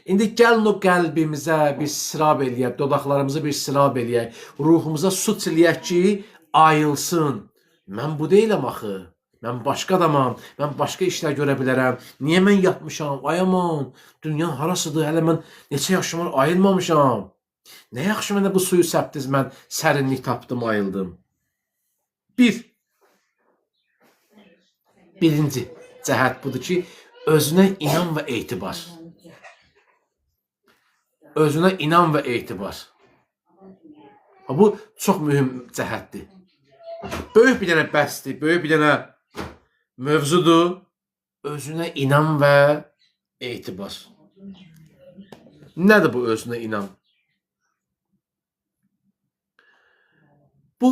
İndi gəlin o qəlbimizə bir sirab eləyək, dodaqlarımızı bir sirab eləyək, ruhumuza su çiləyək ki, ayılsın. Mən bu deyiləm axı. Mən başqa adamam, mən başqa işlər görə bilərəm. Niyə mən yatmışam? Ay aman, dünya harasıdır? Hələ mən neçə yaşım var, ayılmamışam. Nə yaxşı mənə bu suyu səpdiniz, mən sərinlik tapdım, ayıldım. Birinci cəhət budur ki, özünə inan və etibar. Özünə inan və etibar. Bu çox mühüm cəhətdir. Böyük bir dənə bəsdir, böyük bir dənə mövzudur. Özünə inan və etibar. Nədir bu özünə inan? Bu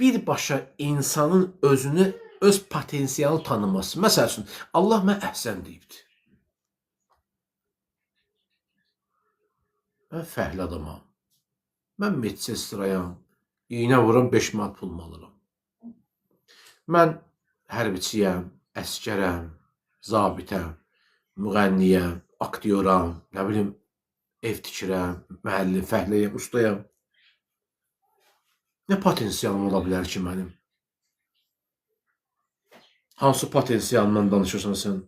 birbaşa insanın özünü, öz potensialını tanıması. Məsəl üçün, Allah mən əhsən deyibdir. Mən fəhlə adamam. Mən medsestrayam. İğnə vuram, 5 manat pulum alıram. Mən hərbiçiyəm, əskərəm, zabitəm, müğənniyəm, aktyoram, nə bilim, ev tikirəm, müəllim, fəhləyəm, ustayam. Nə potensialım ola bilər ki mənim? Hansı potensialından danışırsan sən?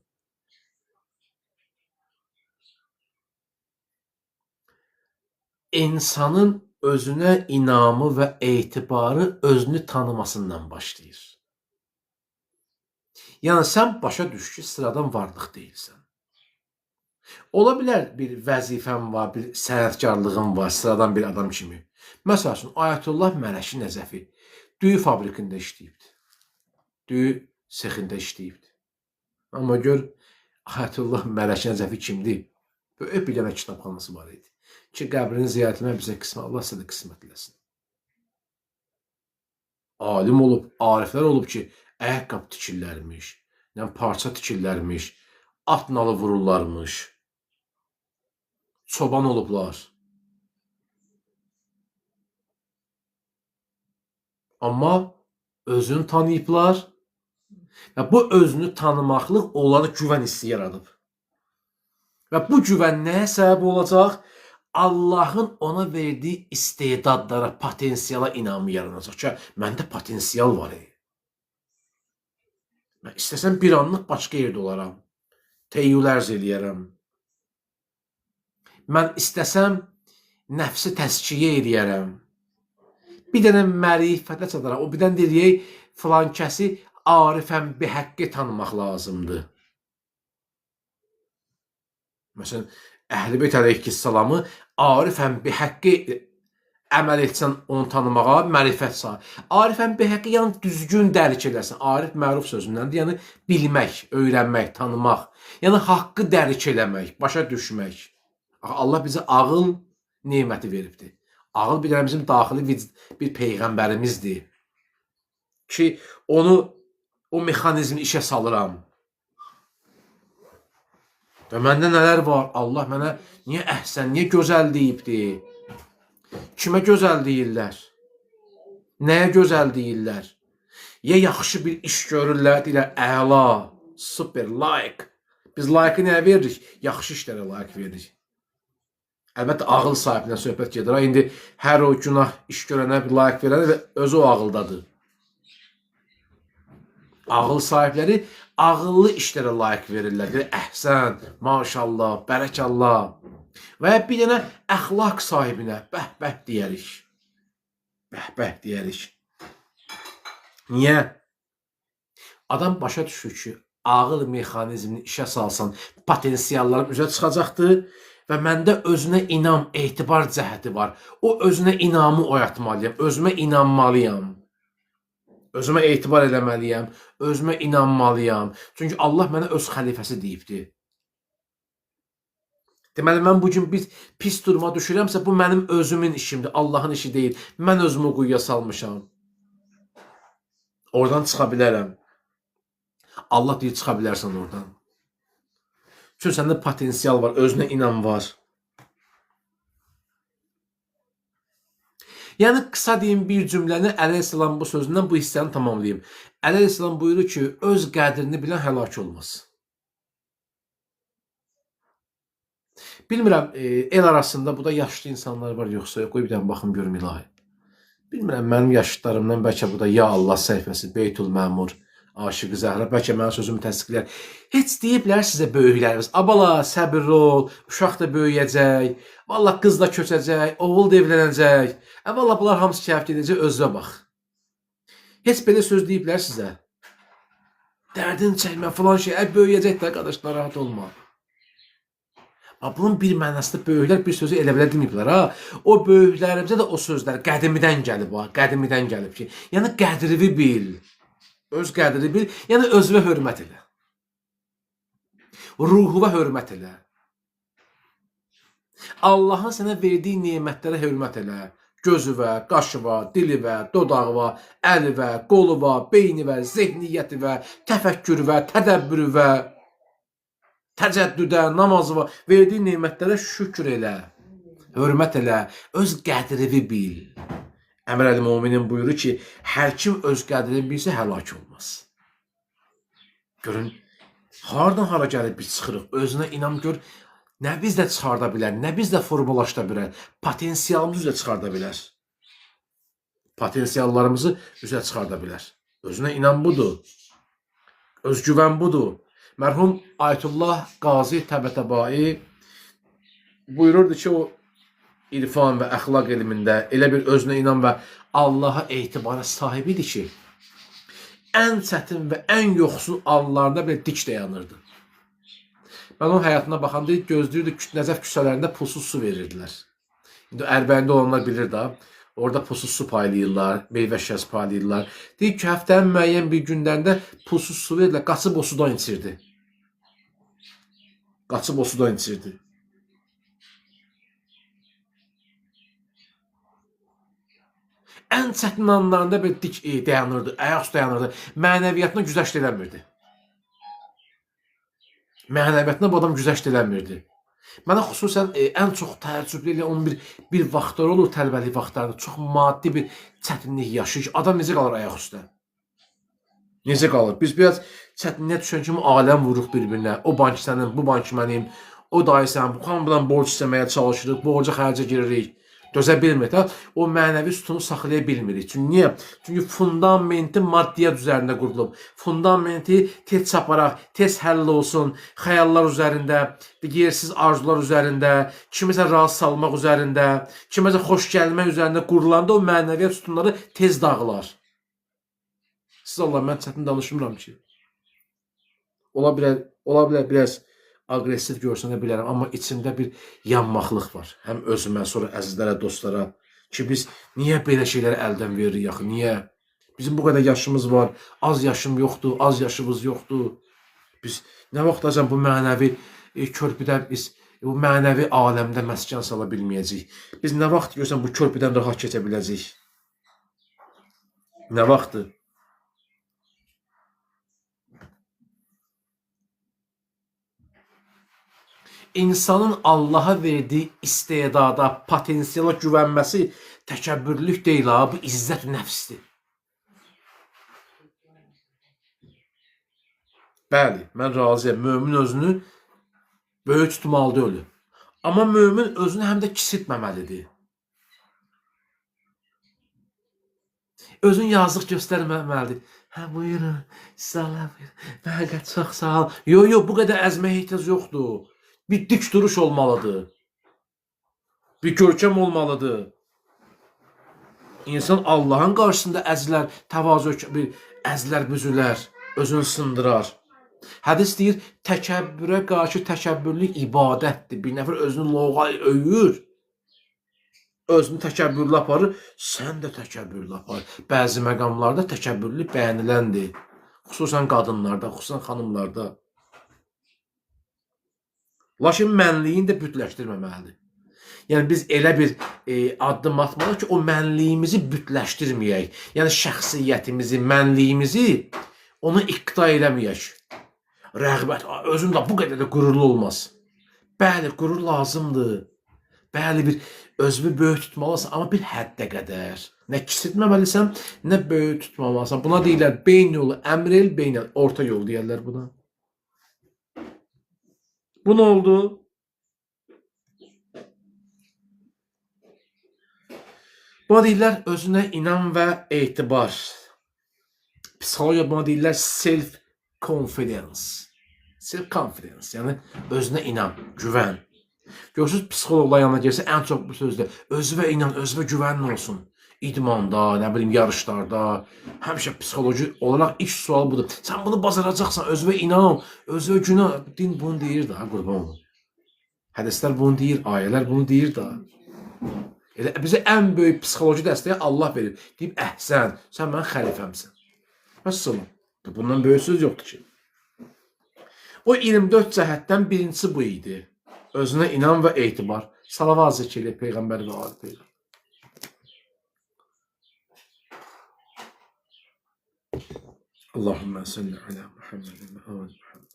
İnsanın özünə inamı və etibarı özünü tanımasından başlayır. Yəni, sən başa düş ki, sıradan varlıq deyilsən. Ola bilər bir vəzifən var, bir sənətkarlığın var, sıradan bir adam kimi. Məsəl üçün, Ayətullah Mələki Nəzəfi düyü fabrikində işləyibdir. Düyü sexində işləyibdir. Amma gör, Ayətullah Mələki Nəzəfi kimdir? Böyük bir dənə kitabxanası var idi. Ki, qəbrini ziyarət etmək bizə qismət, Allah sizə də qismət eləsin. Alim olub, ariflər olub ki, ayaqqabı tikirlərmiş, parça tikirlərmiş, at nalı vururlarmış, çoban olublar. Amma özünü tanıyıblar və bu özünü tanımaqlıq onlara güvən hissi yaradıb. Və bu güvən nəyə səbəb olacaq? Allahın ona verdiyi istedadlara, potensiala inamı yaranacaq ki, məndə potensial var. Mən istəsəm bir anlıq başqa yerdə olaram. Teyyül ərz eləyərəm. Mən istəsəm nəfsi təskiyə eləyərəm. Bir dənə mərifətə çataram. O birdən deyək, filan kəsi arifən bir həqqi tanımaq lazımdır. Məsələn, Əhl-i Beyt əleyhissalamı arifən bir həqqi əməl etsən onu tanımağa, mərifət sahib. Arifən bir həqqi yəni düzgün dərk eləsən. Arif məruf sözündəndir, yəni bilmək, öyrənmək, tanımaq. Yəni haqqı dərk eləmək, başa düşmək. Allah bizə ağıl neməti veribdir. Ağıl bir dənə bizim daxili bir peyğəmbərimizdir. Ki, o mexanizmi işə salıram. Və məndə nələr var? Allah mənə niyə əhsən, niyə gözəl deyibdir? Kimə gözəl deyirlər? Nəyə gözəl deyirlər? Ya yaxşı bir iş görürlər, deyirlər, əla, super, like. Biz like-ı nəyə veririk? Yaxşı işlərə like veririk. Əlbəttə, ağıl sahibindən söhbət gedir. İndi hər o günah iş görənə bir like verənə və özü o ağıldadır. Ağıl sahibləri ağıllı işlərə layiq verirlər. Əhsən, maşallah, bərəkallah. Və bir dənə əxlaq sahibinə bəh-bəh deyərik. Bəh-bəh deyərik. Niyə? Adam başa düşür ki, ağıl mexanizmini işə salsan, potensiallarım üzə çıxacaqdır və məndə özünə inam, etibar cəhəti var. O özünə inamı oyatmalıyam, özümə inanmalıyam. Özümə etibar eləməliyəm, özümə inanmalıyam. Çünki Allah mənə öz xəlifəsi deyibdir. Deməli, mən bugün bir pis duruma düşürəmsə, bu mənim özümün işimdir, Allahın işi deyil. Mən özümü quyuya salmışam. Oradan çıxa bilərəm. Allah deyir, çıxa bilərsən oradan. Çünki səndə potensial var, özünə inan var. Yəni, qısa deyim bir cümləni Əleyhisselam bu sözündən bu hissəni tamamlayayım. Əleyhisselam buyurur ki, öz qədrini bilən həlak olmaz. Bilmirəm, el arasında bu da yaşlı insanlar var yoxsa yox. Qoy bir dənə baxım görüm ilahi. Bilmirəm, mənim yaşıtlarımdan bəlkə bu da Ya Allah səhifəsi, Beytul Məmur, Aşıqı Zəhra, bəlkə mənim sözümü təsdiqləyər. Heç deyiblər sizə böyüklərimiz, abala səbirli ol, uşaq da böyüyəcək, valla qız da köçəcək, oğul da evlənəcək, valla bunlar hamısı kəyif gedəcək, özünə bax. Heç belə söz deyiblər sizə. Dərdin çəkmə filan şey, böyüyəcək də qardaş, narahat olma. Bunun bir mənasında böyüklər bir sözü elə belə deməyiblər, ha. O böyüklərimizə də o sözlər qədimidən gəlib, ha, qədimidən gəlib ki, yəni qədrini bil, öz qədrini bil, yəni özünə hörmət elə. Ruhuna hörmət elə. Allahın sənə verdiyi nemətlərə hörmət elə. Gözüvə, qaşıva, dilivə, dodağıva, əlivə, qoluva, beynivə, zehniyyətivə, təfəkkürüvə, tədəbbürüvə, təcəddüdə, namazıva, verdiyi nemətlərə şükür elə, hörmət elə, öz qədrini bil. Əmr əl-Müminin buyurur ki, hər kim öz qədrini bilsə həlak olmaz. Görün, hardan hara gəlib biz çıxırıq, özünə inam gör, nə bizlə çıxarda bilər, nə bizlə formalaşda bilər, potensialımızı üzə çıxarda bilər. Potensiallarımızı üzə çıxarda bilər. Özünə inam budur, özgüvən budur. Mərhum Ayətullah Qazi Təbətəbai buyururdu ki, o irfan və əxlaq elmində elə bir özünə inam və Allaha etibara sahibidir ki, ən çətin və ən yoxsul anlarında belə dik dayanırdı. Mən onun həyatına baxanda gözləyirdi, Nəcəf küçələrində pulsuz su verirdilər. İndi Ərbəyində olanlar bilir da, orada pulsuz su paylayırlar, meyvə şişəsi paylayırlar. Deyir ki, həftənin müəyyən bir günlərində pulsuz su verirlər, qaçıb o sudan içirdi. Qaçıb o sudan içirdi. Ən çətin anlarında belə dik dayanırdı, ayaq üstə dayanırdı. Mənəviyyatına güzəşt eləmirdi. Mənəviyyatına bu adam güzəşt eləmirdi. Mənə xüsusən ən çox təəccüblü elə onun bir vaxtları olur, tələbəlik vaxtlarında. Çox maddi bir çətinlik yaşayır ki, adam necə qalır ayaq üstə? Necə qalır? Biz biraz çətinliyə düşən kimi aləm vuruq bir-birinə. O bank sənin, bu bank mənim, o dayı sənin, bu hamıdan borc istəməyə çalışırıq, borca xərcə giririk. Dözə bilmirik. O mənəvi sütunu saxlaya bilmirik. Çünki niyə? Çünki fundamenti maddiyyat üzərində qurulub. Fundamenti tez çaparaq, tez həll olsun, xəyallar üzərində, yersiz arzular üzərində, kimisə razı salmaq üzərində, kimisə xoş gəlmək üzərində qurulanda o mənəviyyat sütunları tez dağılar. Siz Allah, mən çətin danışmıram ki. Ola bilər biraz aqressiv görsənə bilərəm, amma içimdə bir yanmaqlıq var. Həm özümə, sonra əzizlərə, dostlara ki, biz niyə belə şeyləri əldən veririk axı, niyə? Bizim bu qədər yaşımız var, az yaşım yoxdur, az yaşımız yoxdur. Biz nə vaxtacan bu mənəvi körpüdə, biz bu mənəvi aləmdə məskən sala bilməyəcəyik. Biz nə vaxt görsən bu körpüdən rahat keçə biləcəyik? Nə vaxtdır? İnsanın Allaha verdiyi istedada, potensiala güvənməsi təkəbbürlük deyil, bu izzət nəfsdir. Bəli, mən razıyam. Mömin özünü böyük tutmalıdır ölü. Amma mömin özünü həm də kiçiltməməlidir. Özün yazıq göstərməməlidir. Hə, buyurun, sağ buyurun, çox sağ ol. Yox, bu qədər əzməyə ehtiyac yoxdur. Bir dik duruş olmalıdır. Bir görkəm olmalıdır. İnsan Allahın qarşısında əzilər, təvazö, əzilər, büzülər, özünü sındırar. Hədis deyir, təkəbbürə qarşı təkəbbürlük ibadətdir. Bir nəfər özünü loğay öyür, özünü təkəbbürlü aparır, sən də təkəbbürlü apar. Bəzi məqamlarda təkəbbürlü bəyəniləndir. Xüsusən qadınlarda, xüsusən xanımlarda. Lakin mənliyin də bütləşdirməməlidir. Yəni biz elə bir addım atmalıyıq ki, o mənliyimizi bütləşdirməyək. Yəni şəxsiyyətimizi, mənliyimizi onu iqta eləməyək. Rəğbət, özüm də bu qədər də qürurlu olmaz. Bəli, qürur lazımdır. Bəli, bir özünü böyük tutmalısan, amma bir həddə qədər. Nə kiçiltməməlisən, nə böyük tutmamalısan. Buna deyirlər beyn yolu, əmr el, beyn el, orta yol deyərlər buna. Bu nə oldu? Buna deyirlər özünə inam və etibar. Psixologiya buna deyirlər self-confidence. Self-confidence, yəni özünə inam, güvən. Görürsünüz, psixologlar yanına gəlsə ən çox bu sözdə özünə inan, özünə güvənin olsun. İdmanda, nə bilim, yarışlarda, həmişə psixoloji olaraq ilk sual budur. Sən bunu bacaracaqsan, özünə inan, özünə günah. Din bunu deyir də, qurban olun. Hədislər bunu deyir, ayələr bunu deyir də. Elə bizə ən böyük psixoloji dəstəyi Allah verir. Deyib, əhsən, sən mənim xəlifəmsən. Məsələn, bundan böyük söz yoxdur ki. O 24 cəhətdən birincisi bu idi. Özünə inan və etibar. Salavat zikr elə Peyğəmbər və ali Peyğəmbər. Allahümme salli ala Muhammedin və ali Muhammed.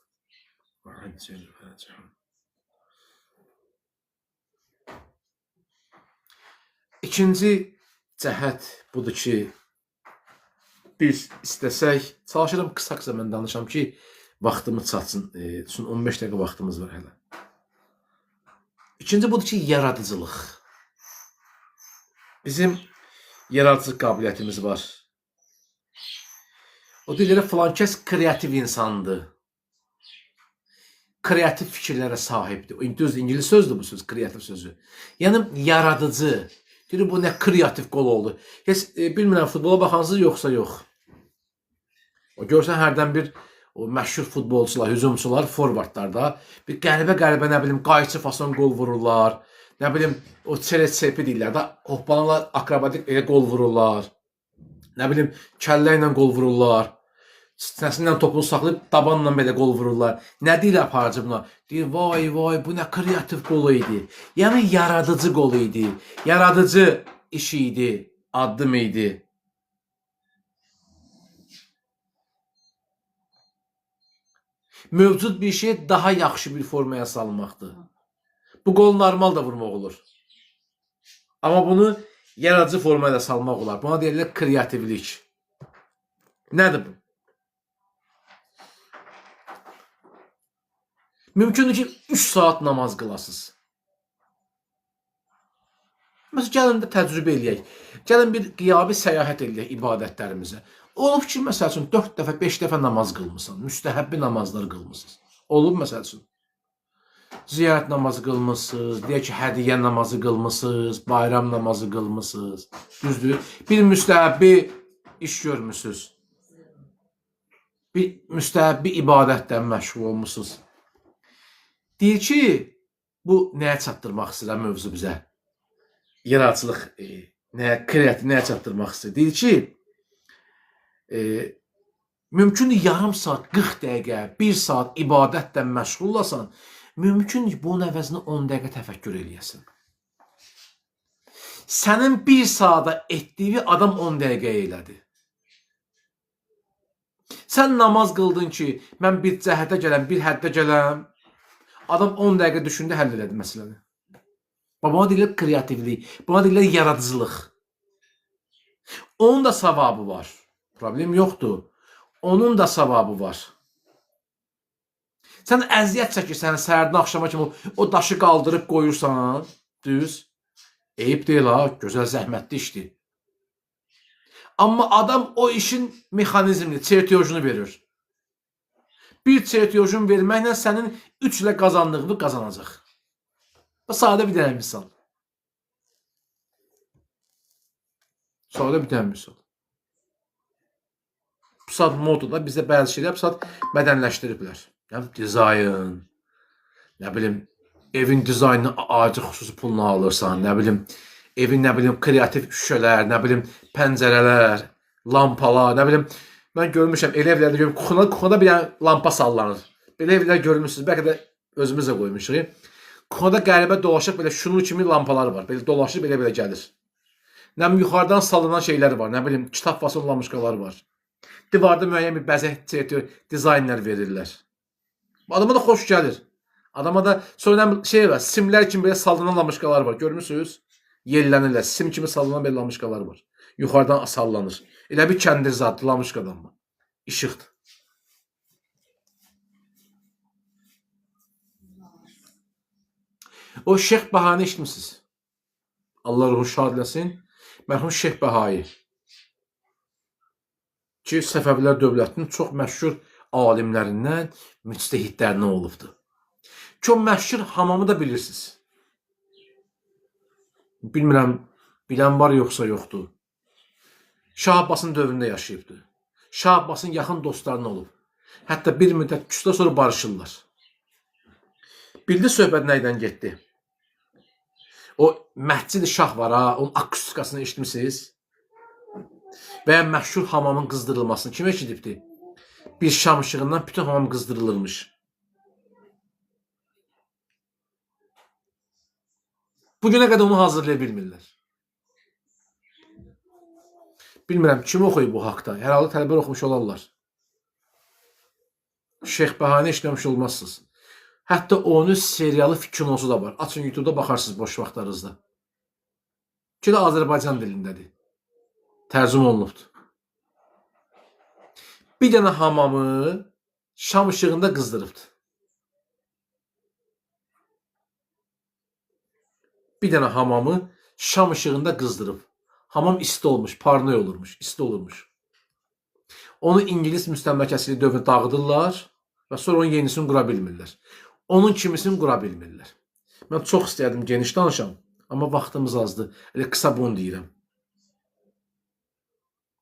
Və ancel fatiha. İkinci cəhət budur ki, biz istəsək, çalışıram qısa-qısa mən danışam ki, vaxtımı çatsın. Çünki 15 dəqiqə vaxtımız var hələ. İkinci budur ki, yaradıcılıq. Bizim yaradıcı qabiliyyətimiz var. O deyirlər, filan kəs kreativ insandır. Kreativ fikirlərə sahibdir. Düz İngilis sözdür bu söz, kreativ sözü. Yəni, yaradıcı. Deyir, bu nə kreativ qol oldu. Heç bilmirəm, futbola baxansız yoxsa yox. O görsən, hərdən bir o məşhur futbolçular, hücumçular, forvardlarda bir qəribə, nə bilim, qayçı fason qol vururlar. Nə bilim, o çerep-çepi deyirlər də, hoppanırlar, akrobatik elə qol vururlar. Nə bilim, kəllə ilə qol vururlar. Sinəsindən topunu saxlayıb, dabanla belə qol vururlar. Nə deyir aparıcı buna? Deyir, vay, bu nə kreativ qol idi. Yəni, yaradıcı qol idi. Yaradıcı iş idi, addım idi. Mövcud bir şey daha yaxşı bir formaya salmaqdır. Bu qol normal da vurmaq olur. Amma bunu yaradıcı formaya salmaq olar. Buna deyirlər kreativlik. Nədir bu? Mümkündür ki, 3 saat namaz qılasınız. Məsələn, gəlin də təcrübə eləyək. Gəlin bir qiyabi səyahət eləyək ibadətlərimizə. Olub ki, məsəl üçün, 4 dəfə, 5 dəfə namaz qılmısan, müstəhəbbi namazlar qılmısınız. Olub, məsəl üçün, ziyarət namazı qılmısınız, deyək ki, hədiyyə namazı qılmısınız, bayram namazı qılmısınız. Düzdür, bir müstəhəbbi iş görmüsünüz. Bir müstəhəbbi ibadətdən məşğul olmuşsunuz. Deyir ki, bu nəyə çatdırmaq istəyir mövzu bizə? Yaradıcılıq, kreativ nəyə çatdırmaq istəyir? Deyir ki, mümkündür yarım saat, 40 dəqiqə, 1 saat ibadətdən məşğul olasan, mümkündür bunun əvəzini 10 dəqiqə təfəkkür eləyəsin. Sənin 1 saata etdiyi adam 10 dəqiqə elədi. Sən namaz qıldın ki, mən bir cəhətə gələm, bir həddə gələm, adam 10 dəqiqə düşündü, həll elədi məsələni. Buna deyirlər kreativlik, buna deyirlər yaradıcılıq. Onun da savabı var. Problem yoxdur. Onun da savabı var. Sən əziyyət çəkirsən, səhərdən axşama kimi o daşı qaldırıb qoyursan, düz. Eyib deyil ha, gözəl zəhmətli işdir. Amma adam o işin mexanizmini, çertiyojunu verir. Bir çertiyojun verməklə sənin 3 ilə qazandığını qazanacaq. Bu sadə bir dənə misal. Sadə bir dənə misal. Bu saat modada bizdə bəzi şeylər bu saat mədənləşdiriblər. Yəni dizayn, nə bilim, evin dizaynını acı xüsusi puluna alırsan, nə bilim, evin nə bilim kreativ şüşələr, nə bilim, pəncərələr, lampalar, nə bilim, mən görmüşəm, elə evlərdə görmüşəm, kuxada bir dənə lampa sallanır. Belə evlər görmüşsünüz, bəlkə də özümüz də qoymuşuq. Kuxada qəribə dolaşıq, belə şunun kimi lampalar var, belə dolaşır, belə gəlir. Nə bilim, yuxarıdan sallanan şeylər var, nə bilim, kitab fasonlamışqalar var. Divarda müəyyən bir bəzək, dizaynlar verirlər. Adama da xoş gəlir. Adama da sonra şey var, simlər kimi belə sallanan lamışqalar var, görmüsünüz? Yellənirlər, sim kimi sallanan belə lamışqalar var. Yuxarıdan sallanır. Elə bir kəndir zadlı lamışqadan var. İşıqdır. O Şeyx Bahani eşitmişsiniz. Allah ruhu şad eləsin. mərhum Şeyx Bəhai ki, Səfəvilər dövlətinin çox məşhur alimlərindən, müctəhidlərindən olubdur. Ki, o məşhur hamamı da bilirsiniz. Bilmirəm, bilən var yoxsa yoxdur. Şah Abbasın dövründə yaşayıbdır. Şah Abbasın yaxın dostlarına olub. Hətta bir müddət küsdə sonra barışırlar. Bildi söhbət nəydən getdi? O Məscid-i Şah var ha, onun akustikasını eşitmişsiniz. Və ya məşhur hamamın qızdırılmasını kim eşidibdir? Bir şam ışığından bütün hamam qızdırılırmış. Bugünə qədər onu hazırlaya bilmirlər. Bilmirəm, kim oxuyub bu haqda? Hər halda tələbələr oxumuş olarlar. Şeyx Bəhanı işləmiş olmazsınız. Hətta onun serialı kinosu da var. Açın YouTube'da baxarsınız boş vaxtlarınızda. Ki də Azərbaycan dilindədir. Tərcümə olunubdur. Bir dənə hamamı şam ışığında qızdırıbdır. Bir dənə hamamı şam ışığında qızdırıb. Hamam isti olmuş, parnoy olurmuş, isti olurmuş. Onu İngilis müstəmləkəsi dövrü dağıdırlar və sonra onun yenisini qura bilmirlər. Onun kimisini qura bilmirlər. Mən çox istəyərdim geniş danışam, amma vaxtımız azdır. Elə qısa bunu deyirəm.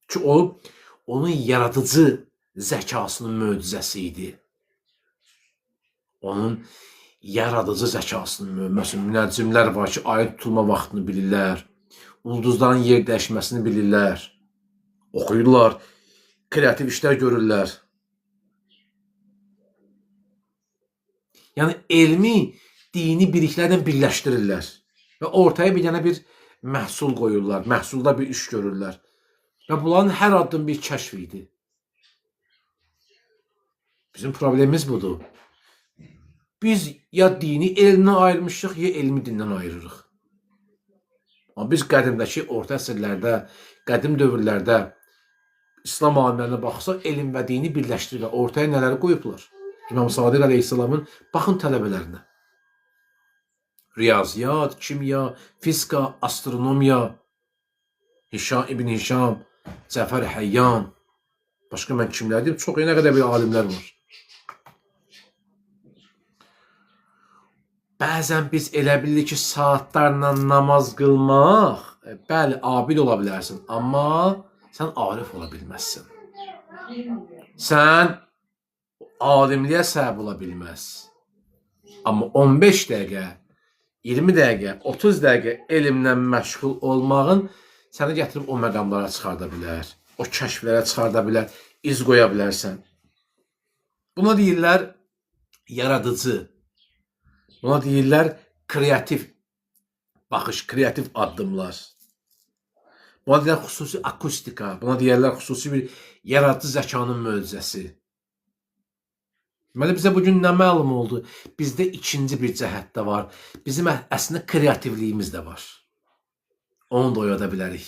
Ki o, onun yaradıcı zəkasının möcüzəsi idi. Onun yaradıcı zəkasının möcüzəsi. Münəccimlər var ki, ayın tutulma vaxtını bilirlər. Ulduzların yer dəyişməsini bilirlər. Oxuyurlar. Kreativ işlər görürlər. Yəni, elmi, dini birliklərlə birləşdirirlər. Və ortaya bir dənə bir məhsul qoyurlar. Məhsulda bir iş görürlər. Və bunların hər addım bir kəşf idi. Bizim problemimiz budur. Biz ya dini elmdən ayırmışıq, ya elmi dindən ayırırıq. Amma biz qədimdəki orta əsrlərdə, qədim dövrlərdə İslam alimlərinə baxsaq, elm və dini birləşdirirlər. Ortaya nələri qoyublar? İmam Sadiq əleyhissalamın baxın tələbələrinə. Riyaziyyat, kimya, fizika, astronomiya, İbn Hişam, Cəfər Həyyan, başqa mən kimlər deyim, çox yenə qədər bir alimlər var. Bəzən biz elə bilirik ki, saatlarla namaz qılmaq, bəli, abid ola bilərsin, amma sən arif ola bilməzsin. Sən alimliyə səbəb ola bilməz. Amma 15 dəqiqə, 20 dəqiqə, 30 dəqiqə elmlə məşğul olmağın səni gətirib o məqamlara çıxarda bilər, o kəşflərə çıxarda bilər, iz qoya bilərsən. Buna deyirlər yaradıcı, buna deyirlər kreativ baxış, kreativ addımlar. Buna deyirlər xüsusi akustika, buna deyirlər xüsusi bir yaradıcı zəkanın möcüzəsi. Deməli, bizə bugün nə məlum oldu? Bizdə ikinci bir cəhət də var. Bizim əslində kreativliyimiz də var. Onu da oyada bilərik.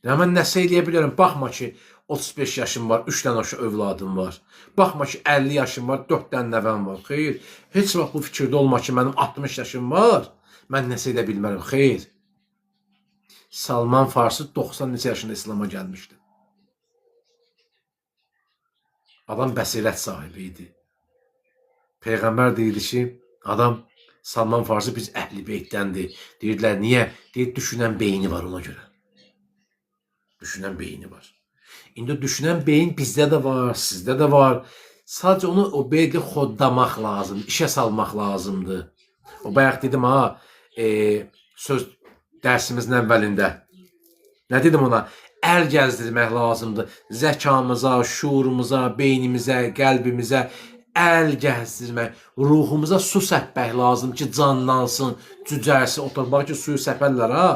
Yəni, mən nəsə eləyə bilərəm. Baxma ki, 35 yaşım var, 3 dənə övladım var. Baxma ki, 50 yaşım var, 4 dənə nəvəm var. Xeyr, heç vaxt bu fikirdə olma ki, mənim 60 yaşım var, mən nəsə edə bilmərəm. Xeyr. Salman Farsi 90 neçə yaşında İslam'a gəlmişdi. Adam bəsirət sahibi idi. Peyğəmbər deyirdi ki, adam Salman Farsi biz əhl-i beytdəndir. Deyirdilər, niyə? Deyir, düşünən beyni var ona görə. Düşünən beyni var. İndi düşünən beyin bizdə də var, sizdə də var. Sadəcə onu o beyni xoddamaq lazımdır, işə salmaq lazımdır. O bayaq dedim ha, söz dərsimizin əvvəlində. Nə dedim ona? Əl gəzdirmək lazımdır. Zəkamıza, şuurumuza, beynimizə, qəlbimizə əl gəzdirmək, ruhumuza su səpmək lazım ki, canlansın, cücərsin. Oturmaq ki, suyu səpərlər ha,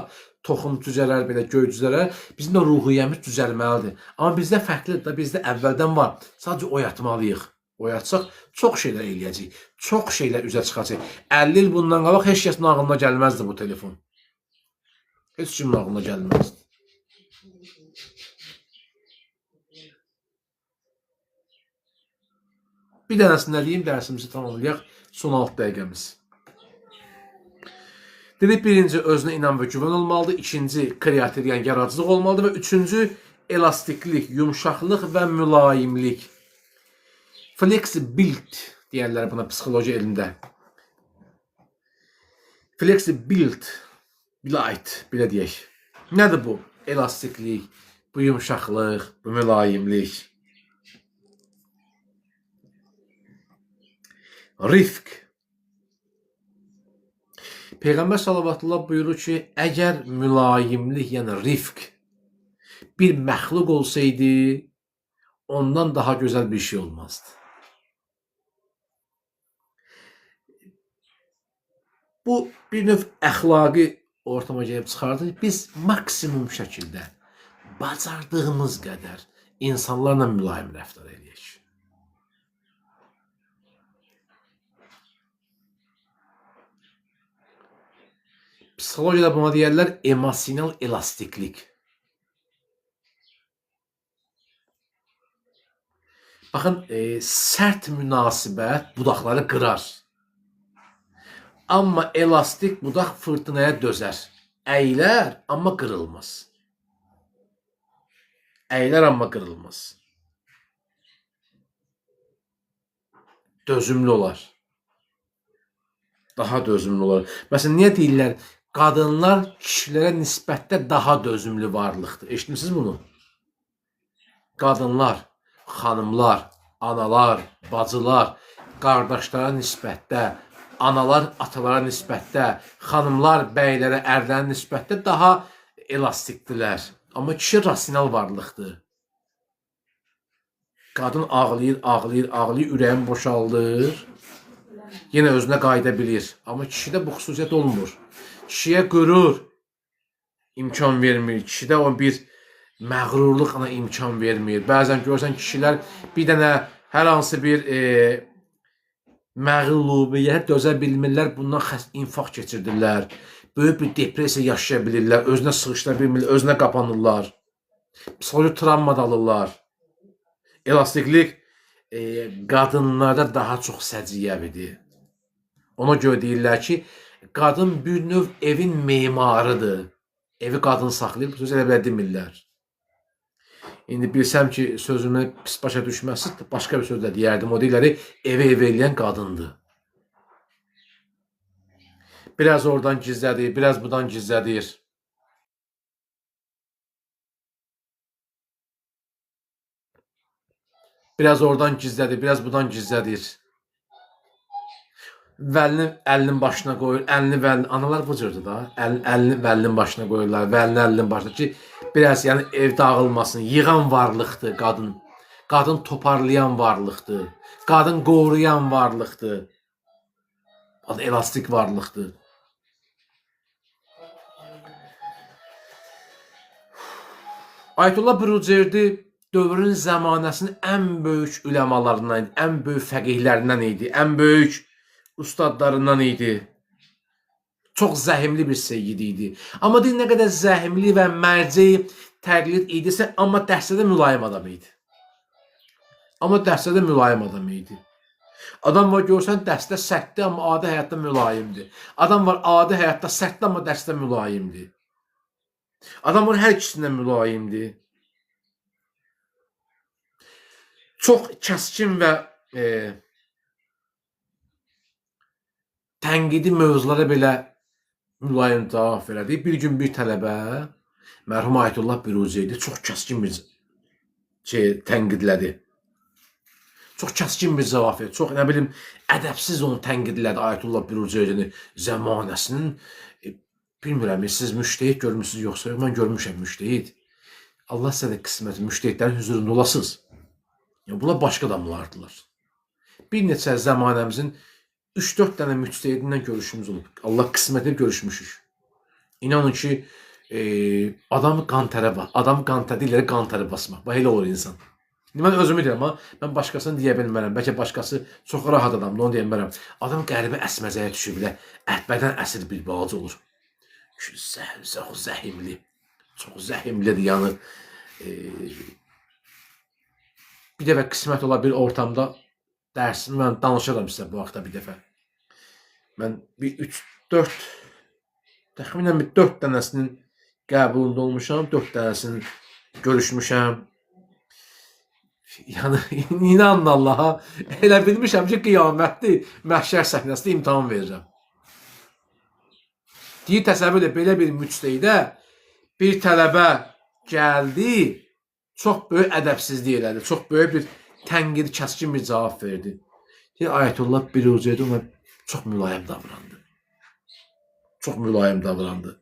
toxum cücərər, belə göy cücərər. Bizim də ruhiyyəmiz cücərməlidir. Amma bizdə fərqlidir da, bizdə əvvəldən var. Sadəcə oyatmalıyıq. Oyatsaq, çox şeylər eləyəcək. Çox şeylər üzə çıxacaq. 50 il bundan qabaq heç kəsin ağlına gəlməzdi bu telefon. Heç kimin ağlına gəlməzdi. Bir dənəsində deyim, dərsimizi tamamlayaq, son 6 dəqiqəmiz. Dedi, birinci özünə inam və güvən olmalıdır, ikinci kreativ, yəni yaradıcılıq olmalıdır və üçüncü elastiklik, yumşaqlıq və mülayimlik. Flexibility deyərlər buna psixoloji elmdə. Flexibility, belə deyək. Nədir bu? Elastiklik, bu yumşaqlıq, bu mülayimlik. Rifq. Peyğəmbər sallallahu buyurur ki, əgər mülayimlik, yəni rifq bir məxluq olsaydı, ondan daha gözəl bir şey olmazdı. Bu bir növ əxlaqi ortama gəlib çıxardır. Biz maksimum şəkildə bacardığımız qədər insanlarla mülayim rəftar edək. Psixologiyada buna deyərlər emosional elastiklik. Baxın, sərt münasibət budaqları qırar. Amma elastik budaq fırtınaya dözər. Əylər, amma qırılmaz. Əylər, amma qırılmaz. Dözümlü olar. Daha dözümlü olar. Məsələn, niyə deyirlər? Qadınlar kişilərə nisbətdə daha dözümlü varlıqdır. Eşitmişsiniz bunu? Qadınlar, xanımlar, analar, bacılar, qardaşlara nisbətdə, analar atalara nisbətdə, xanımlar bəylərə, ərlərə nisbətdə daha elastikdirlər. Amma kişi rasional varlıqdır. Qadın ağlayır, ağlayır, ağlayır, ürəyin boşaldır. Yenə özünə qayıda bilir. Amma kişidə bu xüsusiyyət olmur. Kişiyə qürur imkan vermir. Kişidə o bir məğrurluq ona imkan vermir. Bəzən görsən kişilər bir dənə hər hansı bir məğlubiyyət dözə bilmirlər. Bundan infaq keçirdirlər. Böyük bir depresiya yaşaya bilirlər. Özünə sığışdıra bilmirlər. Özünə qapanırlar. Psixoloji travma da alırlar. Elastiklik qadınlarda daha çox səciyyəvidir. Ona görə deyirlər ki, qadın bir növ evin memarıdır. Evi qadın saxlayır, bu söz elə belə demirlər. İndi bilsəm ki, sözümü pis başa düşməsi, başqa bir sözlə deyərdim. O deyirlər, evi ev eləyən qadındır. Biraz oradan gizlədir, biraz buradan gizlədir. Biraz oradan gizlədir, biraz buradan gizlədir. Vəlini əlinin başına qoyur, əlini vəlini, analar bu cürdür da, əlini vəlinin başına qoyurlar, vəlini əlinin başına ki, biraz yəni ev dağılmasın, yığan varlıqdır qadın, qadın toparlayan varlıqdır, qadın qoruyan varlıqdır, elastik varlıqdır. Ayətullah Burucerdi dövrün zəmanəsinin ən böyük üləmalarından idi, ən böyük fəqihlərindən idi, ən böyük ustadlarından idi. Çox zəhimli bir seyyid idi. Amma deyil, nə qədər zəhimli və mərci təqlid idisə, amma dərsədə mülayim adam idi. Adam var görsən, dərsdə sərtdir, amma adi həyatda mülayimdir. Adam var adi həyatda sərtdir, amma dərsdə mülayimdir. Adam var hər ikisindən mülayimdir. Çox kəskin və tənqidi mövzulara belə mülayim cavab verədi. Bir gün bir tələbə, mərhum Ayətullah Burucerdi çox kəskin bir tənqidlədi. Çox kəskin bir cavab verdi. Çox, nə bilim, ədəbsiz onu tənqidlədi Ayətullah Burucerdini zəmanəsinin. Bilmirəm, siz müştehid görmüsünüz yoxsa? Mən görmüşəm müştehid. Allah sizə də qismət, müştehidlərin hüzurunda olasınız. Bunlar başqa adamlardılar. Bir neçə zəmanəmizin 3-4 dənə müctehidinlə görüşümüz olub. Allah qismət edib görüşmüşük. İnanın ki, adamı qantərə bas, adamı qantərə qantərə basmaq. Bax, elə olur insan. Mən özümü deyirəm, amma mən başqasını deyə bilmərəm. Bəlkə başqası çox rahat adamdır, onu deyə bilmərəm. Adam qəribə əsməzəyə düşür bilə, ətbədən əsir bir balaca olur. Çox zəhimli, çox zəhimlidir, yəni. Bir dəfə qismət ola bir ortamda dərsimi mən danışıram sizə bu vaxtda bir dəfə. Mən bir 3-4 Təxminən bir 4 dənəsinin qəbulunda olmuşam, 4 dənəsinin görüşmüşəm. Yəni inanın Allaha, elə bilmişəm ki, qiyamətdir, məhşər səhnəsində imtahan verirəm. Deyir, təsəvvür et, belə bir müctəhidə bir tələbə gəldi, çox böyük ədəbsizlik elədi, çox böyük bir tənqid, kəskin bir cavab verdi. Deyir, Ayətullah Büruzeyli ona çox mülayim davrandı. Çox mülayim davrandı.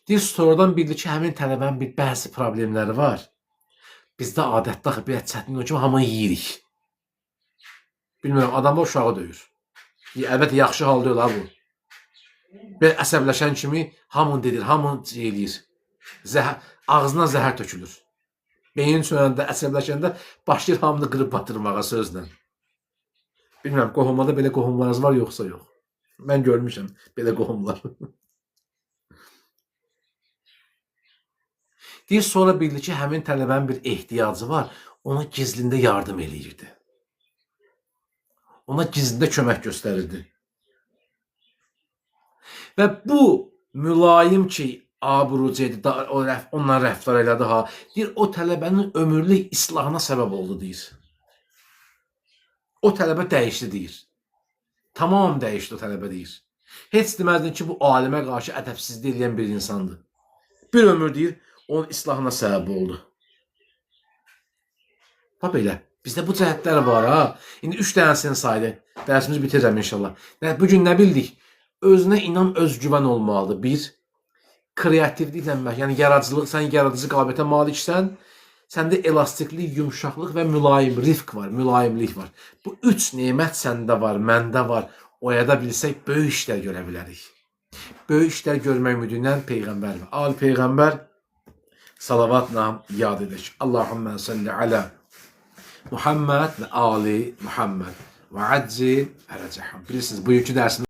Deyir, sonradan bildi ki, həmin tələbənin bir bəzi problemləri var. Bizdə adətdə axı bir çətin o kimi hamını yeyirik. Bilmirəm, adamı uşağı döyür. Əlbəttə, yaxşı hal deyil ha bu. Bir əsəbləşən kimi hamını dedir, hamını eləyir. Ağzına zəhər tökülür. Beyin çönəndə, əsəbləşəndə başlayır hamını qırıb batırmağa sözlə. Bilmirəm, qohumlarda belə qohumlarınız var, yoxsa yox. Mən görmüşəm belə qohumlar. Deyir, sonra bildi ki, həmin tələbənin bir ehtiyacı var, ona gizlində yardım eləyirdi. Ona gizlində kömək göstərirdi. Və bu mülayim ki, Abruceydi, onunla rəftar elədi ha, deyir, o tələbənin ömürlük islahına səbəb oldu, deyir. O tələbə dəyişdi, deyir. Tamam dəyişdi o tələbə, deyir. Heç deməzdin ki, bu alimə qarşı ədəbsizlik eləyən bir insandır. Bir ömür, deyir, onun islahına səbəb oldu. Bax belə, bizdə bu cəhətlər var ha. İndi 3 dənəsini saydı. Dərsimizi bitirəcəm inşallah. Bugün nə bildik? Özünə inam, özgüvən olmalıdır. Bir, kreativliklə, yəni yaradıcılıq, sən yaradıcı qabiliyyətə maliksən, səndə elastiklik, yumşaqlıq və mülayim, rifq var, mülayimlik var. Bu 3 nemət səndə var, məndə var. Oyada bilsək, böyük işlər görə bilərik. Böyük işlər görmək ümidindən Peyğəmbər və Ali Peyğəmbər salavatla yad edək. Allahümmə salli alə Muhammed və Ali Muhammed və əccil ərəcəhəm. Bilirsiniz, bugünkü dərsimiz